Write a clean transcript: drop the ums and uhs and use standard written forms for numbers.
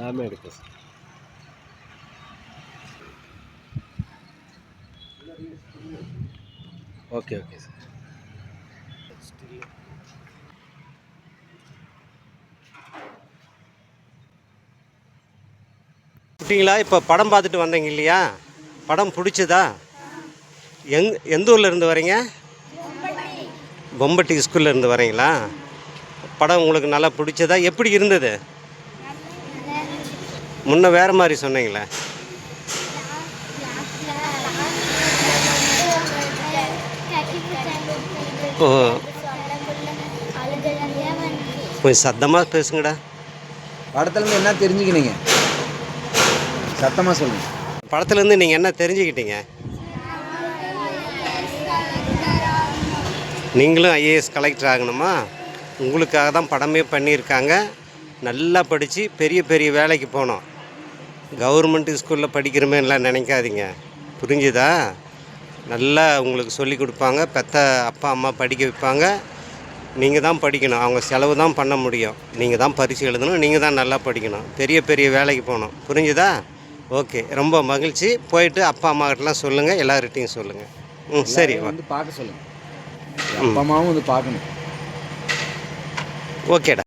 எல்லாமே எடுக்கும் sir. Okay okay sir. குட்டிங்களா, இப்போ படம் பார்த்துட்டு வந்தீங்க இல்லையா? படம் பிடிச்சதா? எந்த ஊரில் இருந்து வரீங்க? பொம்பட்டி ஸ்கூலில் இருந்து வரீங்களா? படம் உங்களுக்கு நல்லா பிடிச்சதா? எப்படி இருந்தது? முன்ன வேறு மாதிரி சொன்னீங்களே. ஓ, கொஞ்சம் சத்தமாக பேசுங்கடா. படத்துலேருந்து என்ன தெரிஞ்சுக்கினீங்க? சத்தமாக சொல்லுங்கள். படத்துலேருந்து நீங்கள் என்ன தெரிஞ்சுக்கிட்டீங்க? நீங்களும் ஐஏஎஸ் கலெக்டர் ஆகணுமா? உங்களுக்காக தான் படமே பண்ணியிருக்காங்க. நல்லா படித்து பெரிய பெரிய வேலைக்கு போகணும். கவர்மெண்ட் ஸ்கூலில் படிக்கிறமேலாம் நினைக்காதீங்க, புரிஞ்சுதா? நல்லா உங்களுக்கு சொல்லி கொடுப்பாங்க, பெற்ற அப்பா அம்மா படிக்க வைப்பாங்க. நீங்கள் தான் படிக்கணும், அவங்க செலவு தான் பண்ண முடியும். நீங்கள் தான் பரிசு எழுதணும், நீங்கள் தான் நல்லா படிக்கணும், பெரிய பெரிய வேலைக்கு போகணும், புரிஞ்சுதா? ஓகே, ரொம்ப மகிழ்ச்சி. போயிட்டு அப்பா அம்மாக்கிட்டலாம் சொல்லுங்கள், எல்லார்கிட்டையும் சொல்லுங்கள். சரி, வந்து பார்க்க சொல்லுங்கள். அப்பா அம்மாவும் வந்து பார்க்கணும். ஓகேடா.